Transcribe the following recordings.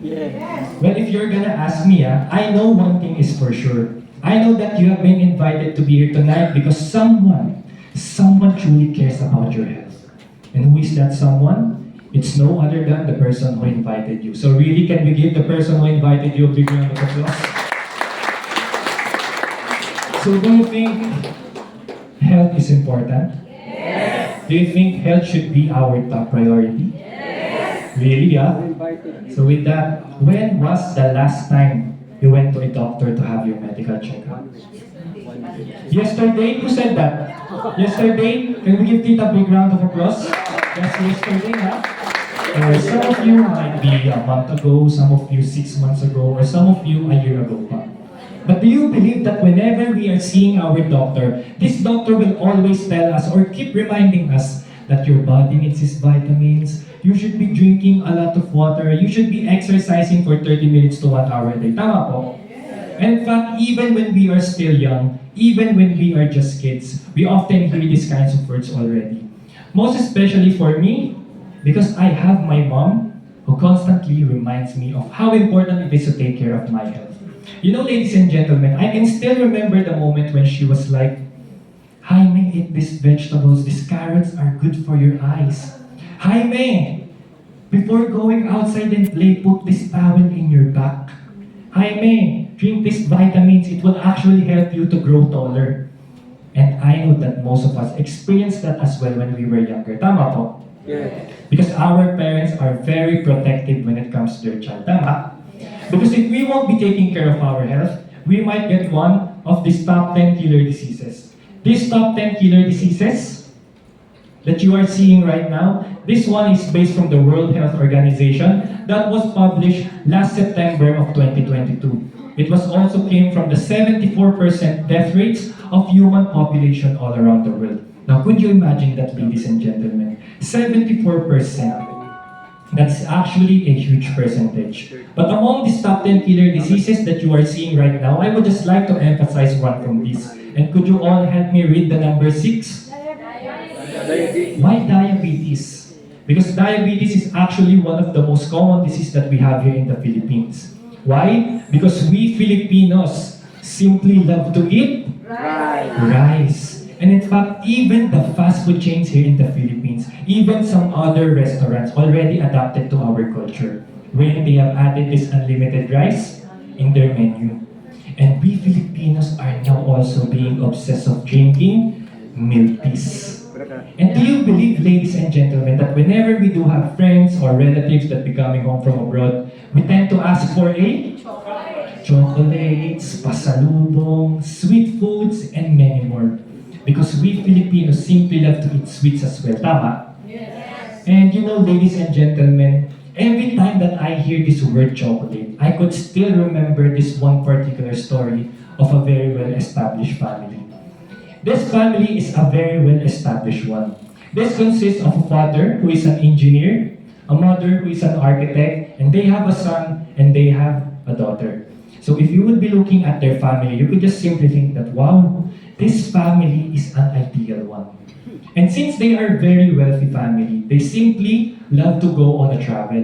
Well, if you're gonna ask me, I know one thing is for sure. I know that you have been invited to be here tonight because someone truly cares about your health. And who is that someone? It's no other than the person who invited you. So really, can we give the person who invited you a big round of applause? So do you think health is important? Do you think health should be our top priority? Really, yeah? So with that, when was the last time you went to a doctor to have your medical checkup? Yesterday? Who said that? Yesterday? Can we give Tita a big round of applause? That's yesterday, huh? Or some of you might be a month ago, some of you 6 months ago, or some of you a year ago pa. But do you believe that whenever we are seeing our doctor, this doctor will always tell us or keep reminding us that your body needs its vitamins, you should be drinking a lot of water, you should be exercising for 30 minutes to 1 hour a day. Tama po? And in fact, even when we are still young, even when we are just kids, we often hear these kinds of words already. Most especially for me, because I have my mom who constantly reminds me of how important it is to take care of my health. You know, ladies and gentlemen, I can still remember the moment when she was like, Jaime, eat these vegetables, these carrots are good for your eyes. Jaime, before going outside and play, put this towel in your back. Jaime, drink these vitamins, it will actually help you to grow taller. And I know that most of us experienced that as well when we were younger. Tama po? Yeah. Because our parents are very protective when it comes to their child. Tama? Because if we won't be taking care of our health, we might get one of these top 10 killer diseases. These top 10 killer diseases that you are seeing right now, this one is based from the World Health Organization that was published last September of 2022. It was also came from the 74% death rates of human population all around the world. Now, could you imagine that, ladies and gentlemen? 74%. That's actually a huge percentage. But among these top 10 killer diseases that you are seeing right now, I would just like to emphasize one from these. And could you all help me read the number 6? Why diabetes? Because diabetes is actually one of the most common diseases that we have here in the Philippines. Why? Because we Filipinos simply love to eat rice. And in fact, even the fast food chains here in the Philippines, even some other restaurants already adapted to our culture, wherein they have added this unlimited rice in their menu. And we Filipinos are now also being obsessed of drinking milk teas. And do you believe, ladies and gentlemen, that whenever we do have friends or relatives that be coming home from abroad, we tend to ask for a chocolates, pasalubong, sweet foods, and many more. Because we Filipinos simply love to eat sweets as well. Tama? Yes. And you know, ladies and gentlemen, every time that I hear this word chocolate, I could still remember this one particular story of a very well-established family. This family is a very well-established one. This consists of a father who is an engineer, a mother who is an architect, and they have a son and they have a daughter. So if you would be looking at their family, you could just simply think that, wow, this family is an ideal one. And since they are a very wealthy family, they simply love to go on a travel,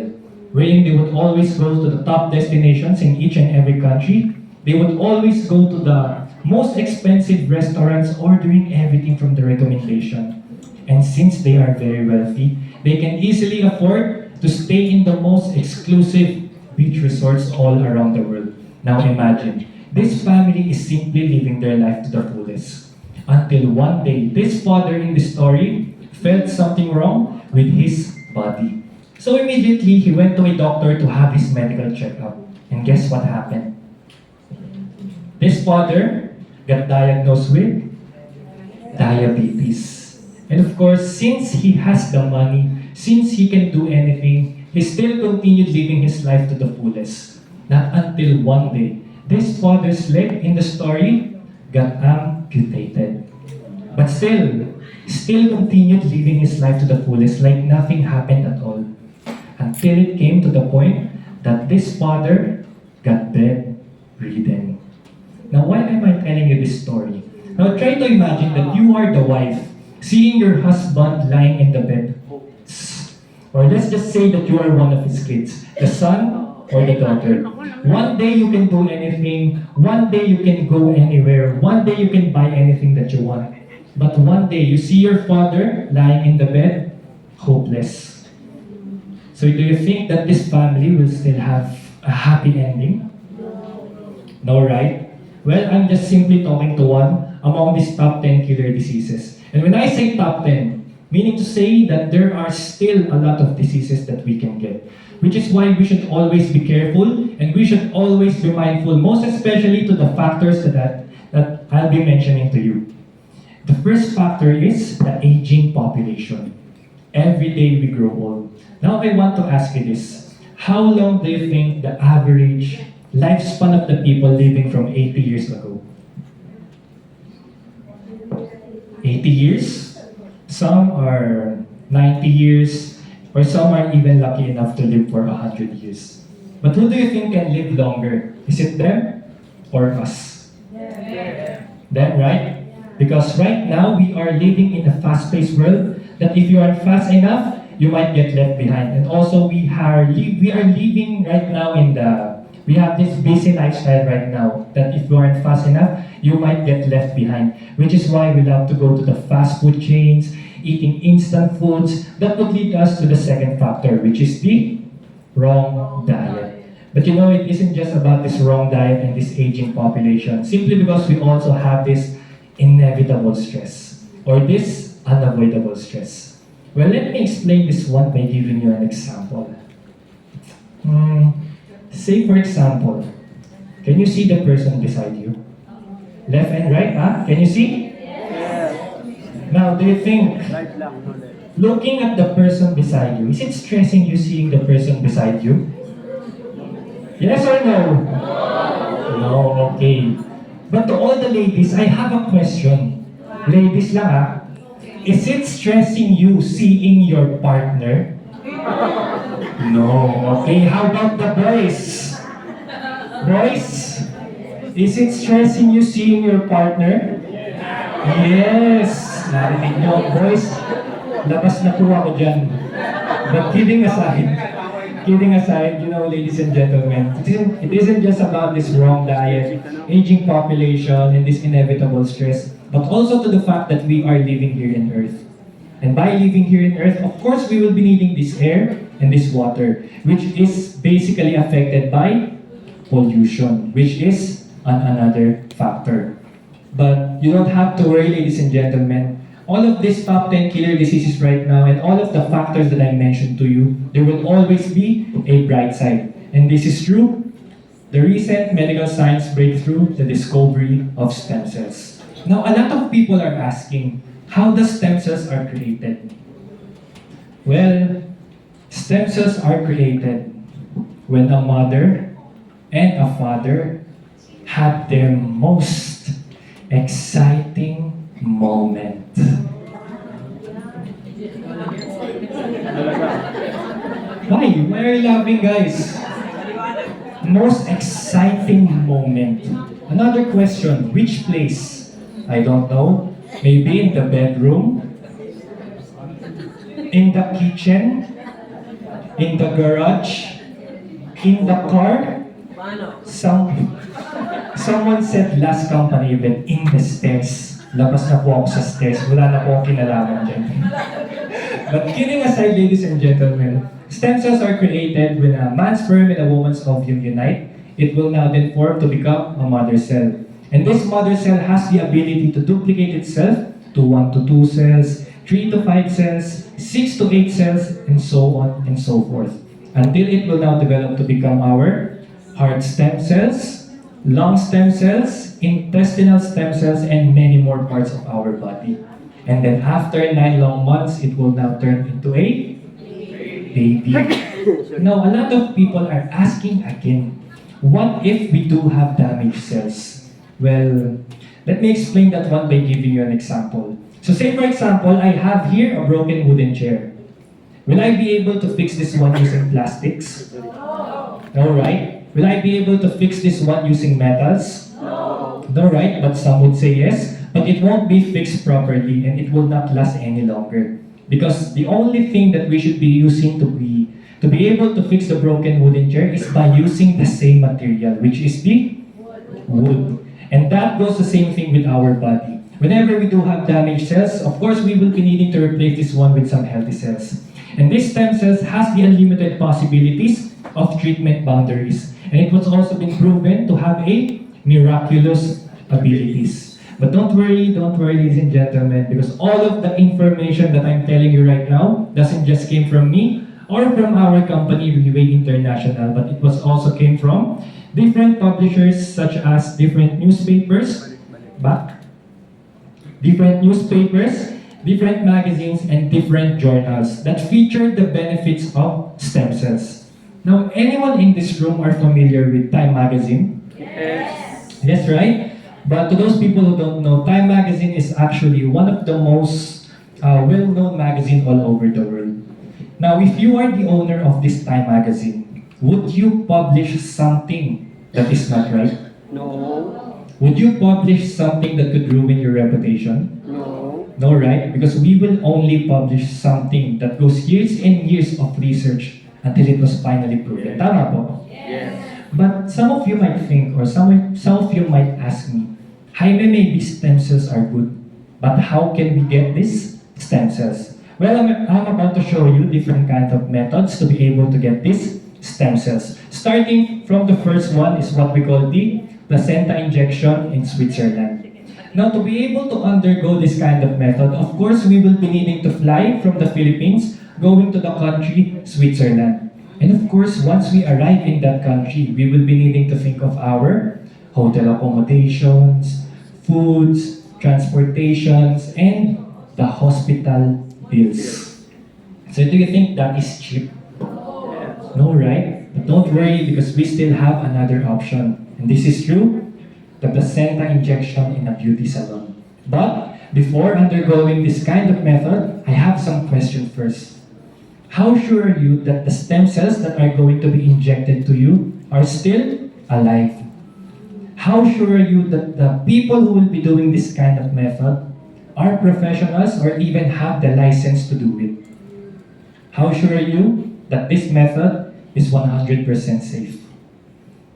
wherein they would always go to the top destinations in each and every country. They would always go to the most expensive restaurants, ordering everything from the recommendation. And since they are very wealthy, they can easily afford to stay in the most exclusive beach resorts all around the world. Now imagine, this family is simply living their life to the fullest. Until one day, this father in the story felt something wrong with his body. So immediately, he went to a doctor to have his medical checkup. And guess what happened? This father got diagnosed with diabetes. And of course, since he has the money, since he can do anything, he still continued living his life to the fullest. Not until one day, this father's leg in the story got amputated. But still continued living his life to the fullest like nothing happened at all. Until it came to the point that this father got bedridden. Now, why am I telling you this story? Now, try to imagine that you are the wife, seeing your husband lying in the bed. Or let's just say that you are one of his kids. The son or the daughter. One day you can do anything, one day you can go anywhere, one day you can buy anything that you want. But one day you see your father lying in the bed, hopeless. So do you think that this family will still have a happy ending? No, right? Well, I'm just simply talking to one among these top 10 killer diseases. And when I say top 10, meaning to say that there are still a lot of diseases that we can get. Which is why we should always be careful and we should always be mindful, most especially to the factors that I'll be mentioning to you. The first factor is the aging population. Every day we grow old. Now I want to ask you this. How long do you think the average lifespan of the people living from 80 years ago? 80 years? Some are 90 years, or some are even lucky enough to live for 100 years. But who do you think can live longer? Is it them or us? Them, right? Because right now we are living in a fast-paced world that if you aren't fast enough, you might get left behind. And also we are living right now we have this busy lifestyle right now that if you aren't fast enough, you might get left behind. Which is why we love to go to the fast food chains, eating instant foods. That would lead us to the second factor, which is the wrong diet. But you know, it isn't just about this wrong diet and this aging population, simply because we also have this inevitable stress, or this unavoidable stress. Well, let me explain this one by giving you an example. Say for example, can you see the person beside you? Left and right, huh? Can you see? Now, do you think, looking at the person beside you, is it stressing you seeing the person beside you? Yes or no? No, okay. But to all the ladies, I have a question. Ladies lang ah. Is it stressing you seeing your partner? No. Okay, how about the boys? Boys, is it stressing you seeing your partner? Yes. Narinig nyo, boys, labas na po ako dyan. But kidding aside, you know, ladies and gentlemen, it isn't just about this wrong diet, aging population, and this inevitable stress, but also to the fact that we are living here in Earth. And by living here in Earth, of course, we will be needing this air and this water, which is basically affected by pollution, which is another factor. But you don't have to worry, ladies and gentlemen. All of these top 10 killer diseases right now and all of the factors that I mentioned to you, there will always be a bright side. And this is true. The recent medical science breakthrough, the discovery of stem cells. Now, a lot of people are asking, how the stem cells are created? Well, stem cells are created when a mother and a father have their most exciting moment. Why? Why are you laughing, guys? Most exciting moment. Another question, which place? I don't know. Maybe in the bedroom? In the kitchen? In the garage? In the car? Someone said last company event, in the stairs. Labas na po ako sa stairs. Wala na po akong kinalaman dyan. But kidding aside, ladies and gentlemen, stem cells are created when a man's sperm and a woman's ovum unite. It will now then form to become a mother cell. And this mother cell has the ability to duplicate itself to 1 to 2 cells, 3 to 5 cells, 6 to 8 cells, and so on and so forth. Until it will now develop to become our heart stem cells, lung stem cells, intestinal stem cells, and many more parts of our body. And then after 9 long months, it will now turn into a baby. Now, a lot of people are asking again, what if we do have damaged cells? Well, let me explain that one by giving you an example. So say for example, I have here a broken wooden chair. Will I be able to fix this one using plastics? No, right? Will I be able to fix this one using metals? No, right? But some would say yes. But it won't be fixed properly and it will not last any longer. Because the only thing that we should be using To be able to fix the broken wooden chair is by using the same material, which is the wood. And that goes the same thing with our body. Whenever we do have damaged cells, of course, we will be needing to replace this one with some healthy cells. And this stem cells has the unlimited possibilities of treatment boundaries. And it was also been proven to have a miraculous abilities. But don't worry, ladies and gentlemen, because all of the information that I'm telling you right now doesn't just came from me or from our company, Relay International, but it was also came from different publishers such as different newspapers, different magazines, and different journals that feature the benefits of stem cells. Now, anyone in this room are familiar with Time Magazine? Yes, right? But to those people who don't know, Time Magazine is actually one of the most well-known magazine all over the world. Now, if you are the owner of this Time Magazine, would you publish something that is not right? No. Would you publish something that could ruin your reputation? No. No, right? Because we will only publish something that goes years and years of research until it was finally proven. Tama po? Yes. But some of you might think, or some of you might ask me, Jaime, maybe stem cells are good, but how can we get these stem cells? Well, I'm about to show you different kinds of methods to be able to get these stem cells. Starting from the first one is what we call the placenta injection in Switzerland. Now, to be able to undergo this kind of method, of course, we will be needing to fly from the Philippines, going to the country, Switzerland. And of course, once we arrive in that country, we will be needing to think of our hotel accommodations, foods, transportations, and the hospital bills. So do you think that is cheap? No, right? But don't worry because we still have another option. And this is true, the placenta injection in a beauty salon. But before undergoing this kind of method, I have some questions first. How sure are you that the stem cells that are going to be injected to you are still alive? How sure are you that the people who will be doing this kind of method are professionals or even have the license to do it? How sure are you that this method is 100% safe?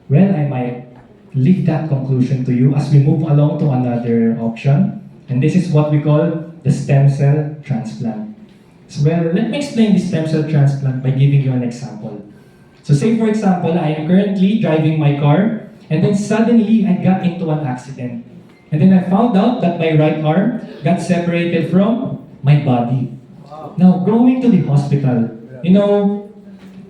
Well, I might leave that conclusion to you as we move along to another option. And this is what we call the stem cell transplant. So, well, let me explain the stem cell transplant by giving you an example. So say for example, I am currently driving my car and then suddenly I got into an accident. And then I found out that my right arm got separated from my body. Now, going to the hospital,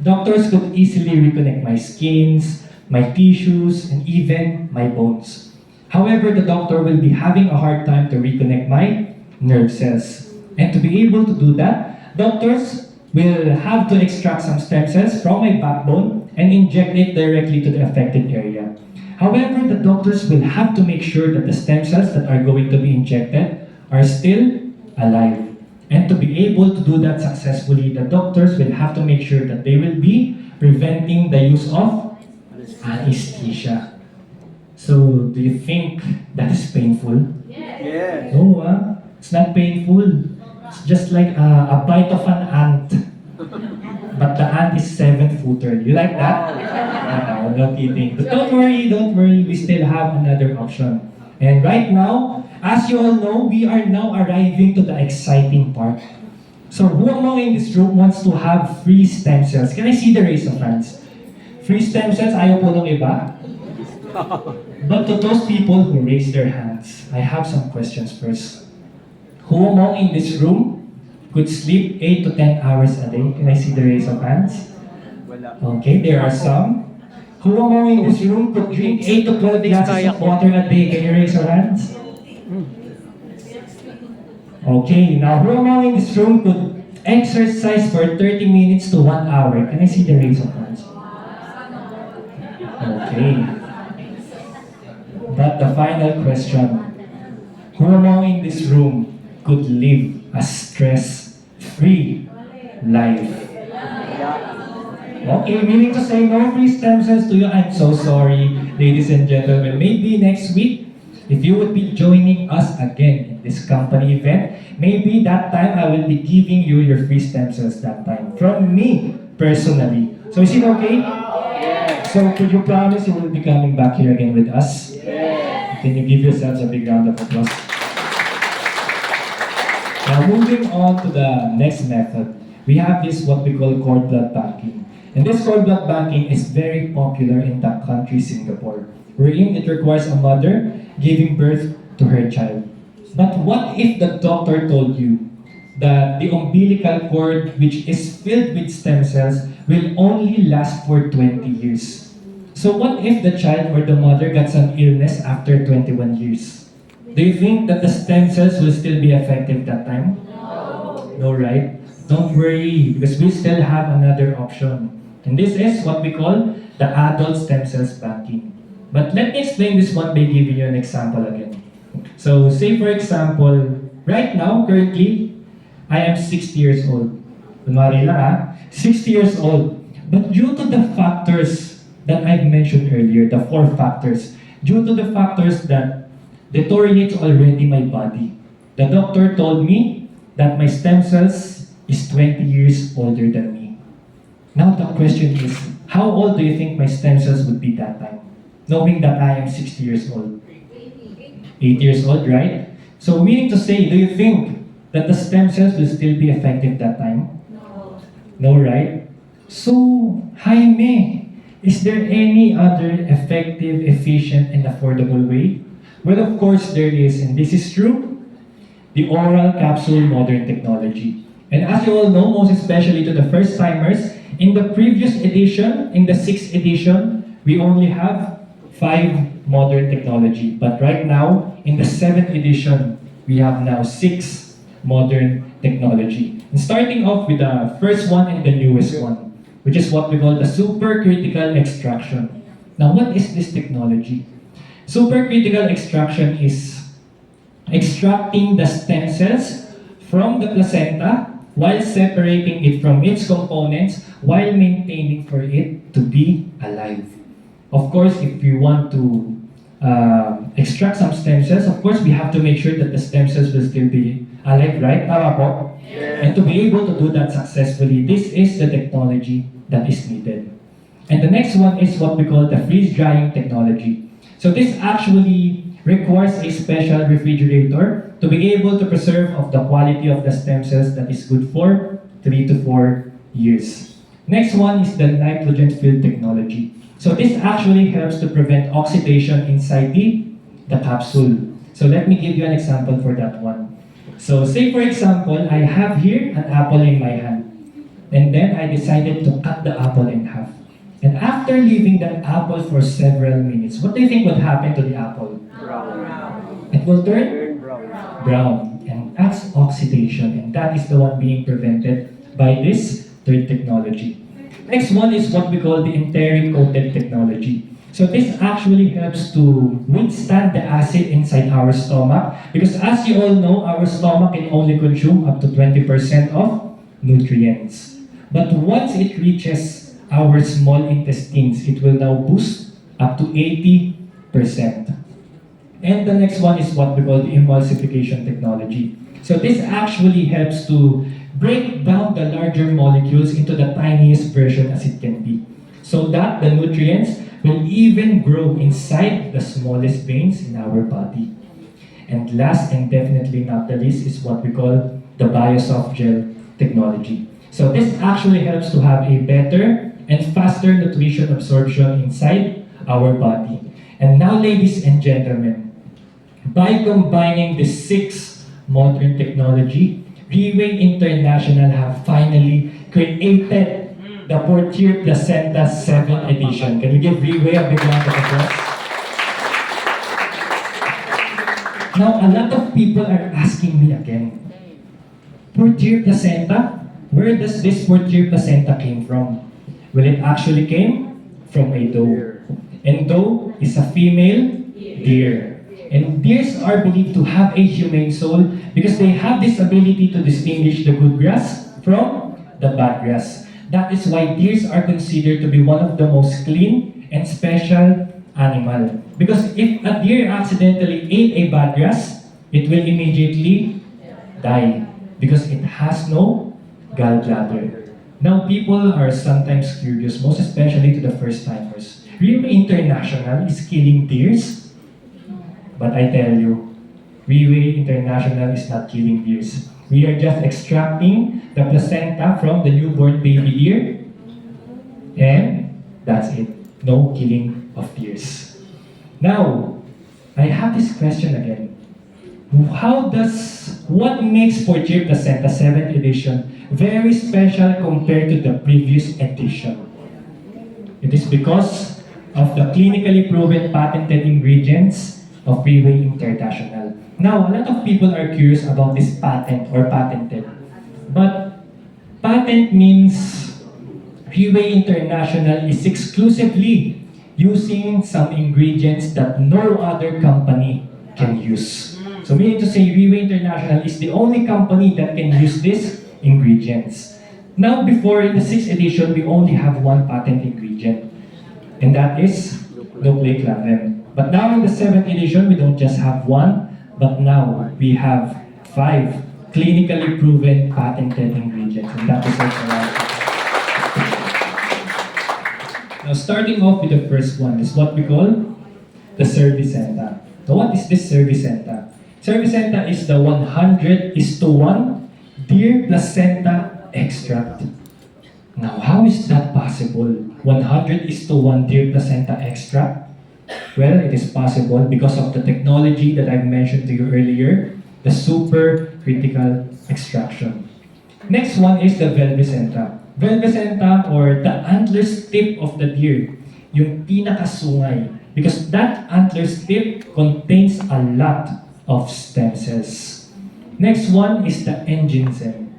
doctors could easily reconnect my skins, my tissues, and even my bones. However, the doctor will be having a hard time to reconnect my nerve cells. And to be able to do that, doctors will have to extract some stem cells from my backbone and inject it directly to the affected area. However, the doctors will have to make sure that the stem cells that are going to be injected are still alive. And to be able to do that successfully, the doctors will have to make sure that they will be preventing the use of anesthesia. So, do you think that is painful? Yes. No, it's not painful. It's just like a bite of an ant. But the ant is 7-footer. You like that? No kidding. But don't worry, we still have another option. And right now, as you all know, we are now arriving to the exciting part. So who among in this room wants to have free stem cells? Can I see the raise of hands? Free stem cells, ayaw po ng iba? But to those people who raise their hands, I have some questions first. Who among in this room could sleep 8 to 10 hours a day? Can I see the raise of hands? Okay, there are some. Who among in this room could drink 8 to 12 glasses of water a day? Can you raise your hands? Okay, now who among in this room could exercise for 30 minutes to 1 hour? Can I see the raise of hands? Okay. But the final question, who among in this room could live a stress-free life? Okay, meaning to say no free stem cells to you. I'm so sorry, ladies and gentlemen. Maybe next week, if you would be joining us again in this company event, maybe that time I will be giving you your free stem cells that time. From me, personally. So is it okay? Yes. So could you promise you will be coming back here again with us? Yes. Can you give yourselves a big round of applause? Now moving on to the next method, we have this what we call cord blood banking. And this cord blood banking is very popular in that country, Singapore, wherein it requires a mother giving birth to her child. But what if the doctor told you that the umbilical cord, which is filled with stem cells, will only last for 20 years? So what if the child or the mother got some illness after 21 years? Do you think that the stem cells will still be effective that time? No, right? Don't worry, because we still have another option. And this is what we call the adult stem cells banking. But let me explain this one by giving you an example again. So, say for example, right now, currently, I am 60 years old. Kunwari lang 60 years old. But due to the factors that I mentioned earlier, the 4 factors, due to the factors that deteriorates already my body, the doctor told me that my stem cells is 20 years older than me. Now the question is, how old do you think my stem cells would be that time? Knowing that I am 60 years old. 8 years old, right? So meaning to say, do you think that the stem cells will still be effective that time? No, right? So, Jaime, is there any other effective, efficient, and affordable way? Well, of course there is, and this is true. The oral capsule modern technology. And as you all know, most especially to the first timers, in the previous edition, in the 6th edition, we only have 5 modern technology. But right now, in the 7th edition, we have now 6 modern technology. And starting off with the first one and the newest one, which is what we call the supercritical extraction. Now, what is this technology? Supercritical extraction is extracting the stem cells from the placenta while separating it from its components while maintaining for it to be alive. Of course, if we want to extract some stem cells, of course, we have to make sure that the stem cells will still be alive, right? Tama po? And to be able to do that successfully, this is the technology that is needed. And the next one is what we call the freeze-drying technology. So this actually requires a special refrigerator to be able to preserve of the quality of the stem cells that is good for 3 to 4 years. Next one is the nitrogen-filled technology. So this actually helps to prevent oxidation inside the capsule. So let me give you an example for that one. So say for example, I have here an apple in my hand. And then I decided to cut the apple in half. And after leaving that apple for several minutes, what do you think would happen to the apple? Brown. It will turn Turn brown. brown. And that's oxidation. And that is the one being prevented by this third technology. Next one is what we call the enteric-coated technology. So this actually helps to withstand the acid inside our stomach because as you all know, our stomach can only consume up to 20% of nutrients. But once it reaches our small intestines, it will now boost up to 80%. And the next one is what we call the emulsification technology. So this actually helps to break down the larger molecules into the tiniest version as it can be, so that the nutrients will even grow inside the smallest veins in our body. And last and definitely not the least is what we call the biosoft gel technology. So this actually helps to have a better and faster nutrition absorption inside our body. And now, ladies and gentlemen, by combining the 6 modern technology, Riway International have finally created the Portier Placenta 7th edition. Can we give Riway a big round of applause? Now, a lot of people are asking me again, Portier Placenta? Where does this Portier Placenta came from? Well, it actually came from a doe. And doe is a female deer. And deers are believed to have a humane soul because they have this ability to distinguish the good grass from the bad grass. That is why deers are considered to be one of the most clean and special animal. Because if a deer accidentally ate a bad grass, it will immediately die because it has no gallbladder. Now, people are sometimes curious, most especially to the first timers. Riway International is killing deers, but I tell you, Riway International is not killing deers. We are just extracting the placenta from the newborn baby deer, and that's it. No killing of deers. Now, I have this question again. What makes Portier Placenta 7th edition very special compared to the previous edition? It is because of the clinically proven patented ingredients of Freeway International. Now, a lot of people are curious about this patent or patented. But patent means Freeway International is exclusively using some ingredients that no other company can use. So meaning to say, Freeway International is the only company that can use these ingredients. Now, before in the 6th edition, we only have one patent ingredient, and that is nucleic acid. But now in the 7th edition, we don't just have one, but now we have 5 clinically proven patented ingredients, and that is also right. Now, starting off with the first one is what we call the Cervicenta. Now, what is this Cervicenta? Cervicenta is the 100:1 deer placenta extract. Now, how is that possible? 100:1 deer placenta extract? Well, it is possible because of the technology that I've mentioned to you earlier, the supercritical extraction. Next one is the Velvicenta. Velvicenta, or the antlers tip of the deer, yung pinakasungay. Because that antlers tip contains a lot of stem cells. Next one is the N-ginseng.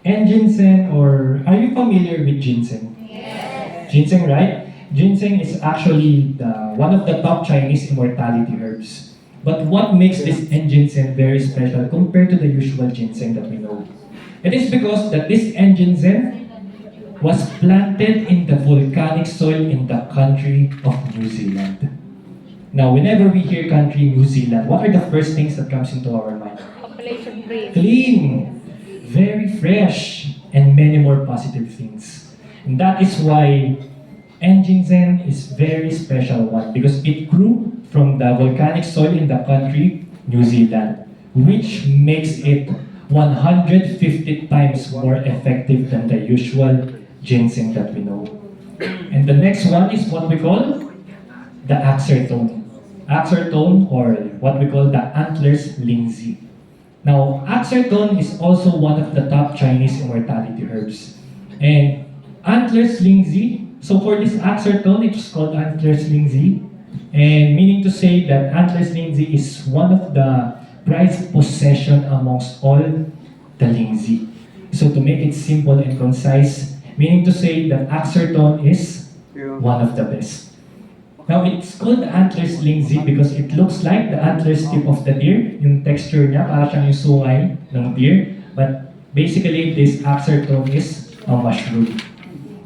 N-ginseng, or are you familiar with ginseng? Yes. Ginseng, right? Ginseng is actually one of the top Chinese immortality herbs. But what makes this N-ginseng very special compared to the usual ginseng that we know? It is because that this N-ginseng was planted in the volcanic soil in the country of New Zealand. Now, whenever we hear country New Zealand, what are the first things that comes into our mind? Population rate. Clean, very fresh, and many more positive things. And that is why N-ginseng is very special one, because it grew from the volcanic soil in the country New Zealand, which makes it 150 times more effective than the usual ginseng that we know. And the next one is what we call the axertone. Axertone, or what we call the antlers lingsy. Now, axertone is also one of the top Chinese immortality herbs. And antlers lingsy, so for this axertone, it's called antlers lingsy. And meaning to say that antlers lingsy is one of the prized possession amongst all the lingsy. So to make it simple and concise, meaning to say that axertone is one of the best. Now, it's called antlers lingsy because it looks like the antlers tip of the deer. Yung texture niya, para siyang yung sungay ng deer. But basically, this axertone is a mushroom.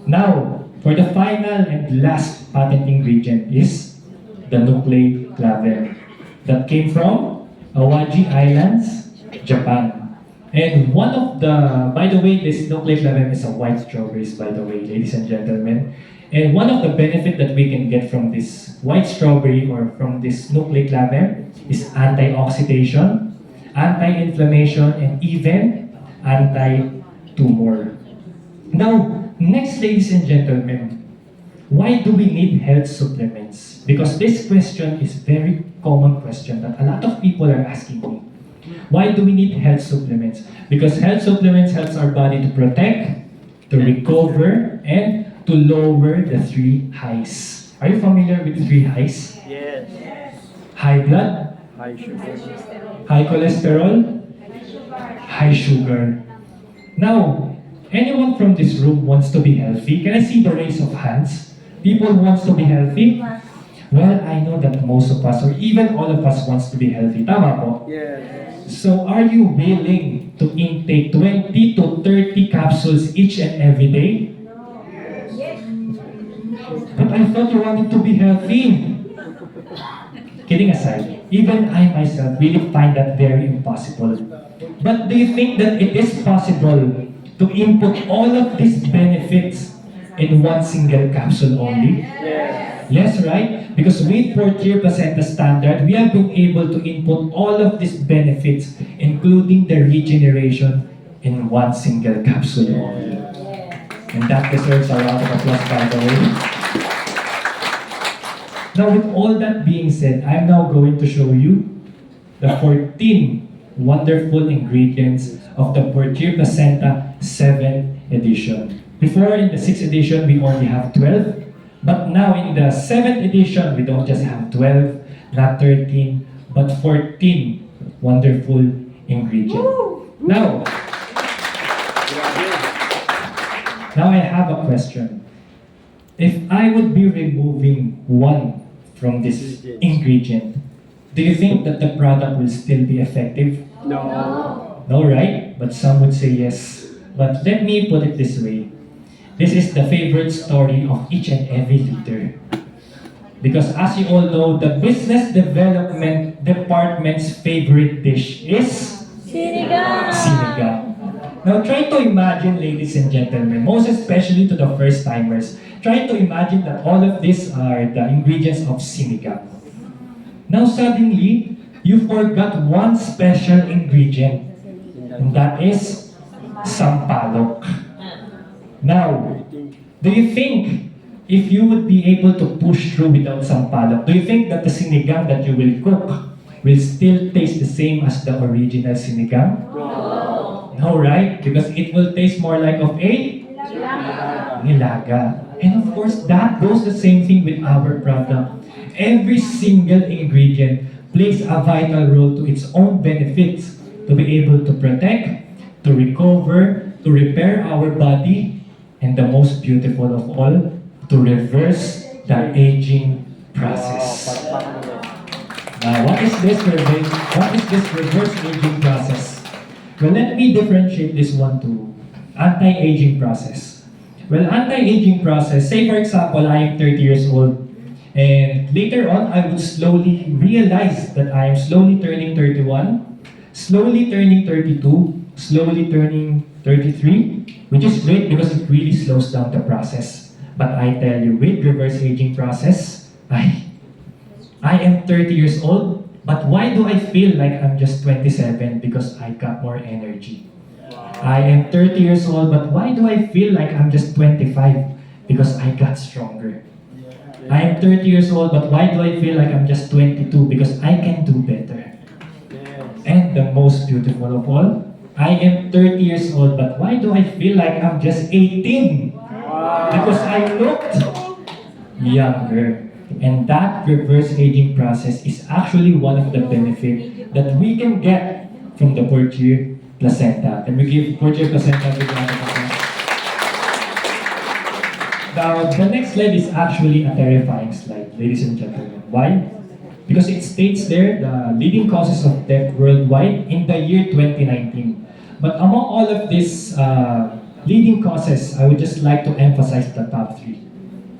Now, for the final and last patent ingredient is the nucleic acid that came from Awaji Islands, Japan. And one of the, by the way, this nucleic acid is a white strawberries, by the way, ladies and gentlemen. And one of the benefits that we can get from this white strawberry or from this nucleic acid is antioxidation, anti-inflammation, and even anti-tumor. Now, next, ladies and gentlemen, why do we need health supplements? Because this question is very common question that a lot of people are asking me. Why do we need health supplements? Because health supplements helps our body to protect, to recover, and to lower the 3 highs. Are you familiar with the 3 highs? Yes. High blood, High sugar. high cholesterol, high sugar. Now, anyone from this room wants to be healthy? Can I see the raise of hands? People wants to be healthy? Well, I know that most of us, or even all of us, wants to be healthy. Tama po? Yes. So, are you willing to intake 20 to 30 capsules each and every day? But I thought you wanted to be healthy. Kidding aside, even I myself really find that very impossible. But do you think that it is possible to input all of these benefits in one single capsule only? Yes, right? Because with 4-tier placenta standard, we have been able to input all of these benefits, including the regeneration, in one single capsule only. And that deserves a round of applause, by the way. Now, with all that being said, I'm now going to show you the 14 wonderful ingredients of the 4-tier placenta 7th edition. Before, in the 6th edition, we only have 12. But now in the 7th edition, we don't just have 12, not 13, but 14 wonderful ingredients. Now I have a question. If I would be removing one from this ingredient, do you think that the product will still be effective? No. No, right? But some would say yes. But let me put it this way. This is the favorite story of each and every leader. Because as you all know, the business development department's favorite dish is Sinigang! sinigang. Now try to imagine, ladies and gentlemen, most especially to the first timers, try to imagine that all of these are the ingredients of sinigang. Now suddenly, you forgot one special ingredient, and that is sampalok. Now, do you think if you would be able to push through without sampalok, do you think that the sinigang that you will cook will still taste the same as the original sinigang? No, right? Because it will taste more like of a nilaga. And of course, that goes the same thing with our product. Every single ingredient plays a vital role to its own benefits to be able to protect, to recover, to repair our body, and the most beautiful of all, to reverse the aging process. Now, what is this reverse aging process? Well, let me differentiate this one to anti-aging process. Well, anti-aging process, say for example, I am 30 years old, and later on, I would slowly realize that I am slowly turning 31, slowly turning 32, slowly turning 33, which is great because it really slows down the process. But I tell you, with reverse aging process, I am 30 years old, but why do I feel like I'm just 27? Because I got more energy. I am 30 years old, but why do I feel like I'm just 25? Because I got stronger. I am 30 years old, but why do I feel like I'm just 22? Because I can do better. And the most beautiful of all, I am 30 years old, but why do I feel like I'm just 18? Because I looked younger. And that reverse aging process is actually one of the benefits that we can get from the 4-tier placenta. And we give 4-tier placenta a big round of applause. Now, the next slide is actually a terrifying slide, ladies and gentlemen. Why? Because it states there the leading causes of death worldwide in the year 2019. But among all of these leading causes, I would just like to emphasize the top 3.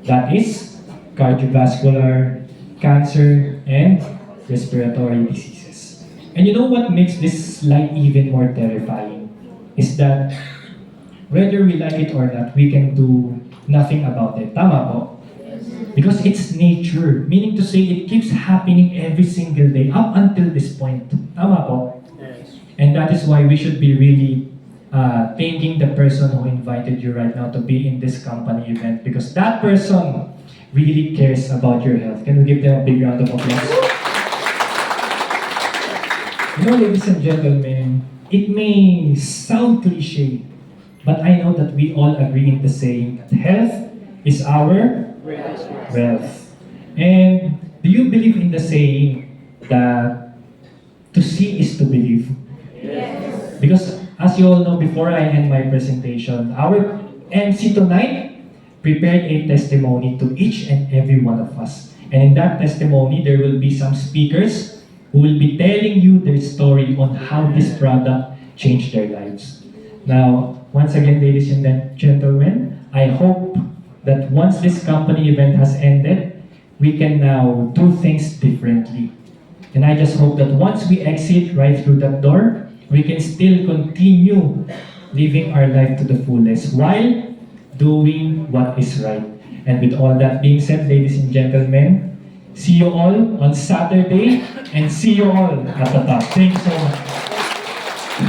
That is cardiovascular, cancer, and respiratory diseases. And you know what makes this slide even more terrifying? Is that whether we like it or not, we can do nothing about it. Tama po? Because it's nature, meaning to say it keeps happening every single day up until this point. Tama po? And that is why we should be really thanking the person who invited you right now to be in this company event, because that person really cares about your health. Can we give them a big round of applause? You know, ladies and gentlemen, it may sound cliche, but I know that we all agree in the saying that health is our wealth. And do you believe in the saying that to see is to believe? Yes. Because as you all know, before I end my presentation, our MC tonight prepared a testimony to each and every one of us. And in that testimony, there will be some speakers who will be telling you their story on how this product changed their lives. Now, once again, ladies and gentlemen, I hope that once this company event has ended, we can now do things differently. And I just hope that once we exit right through that door, we can still continue living our life to the fullest while doing what is right. And with all that being said, ladies and gentlemen, see you all on Saturday and see you all at the top. Thank you so much.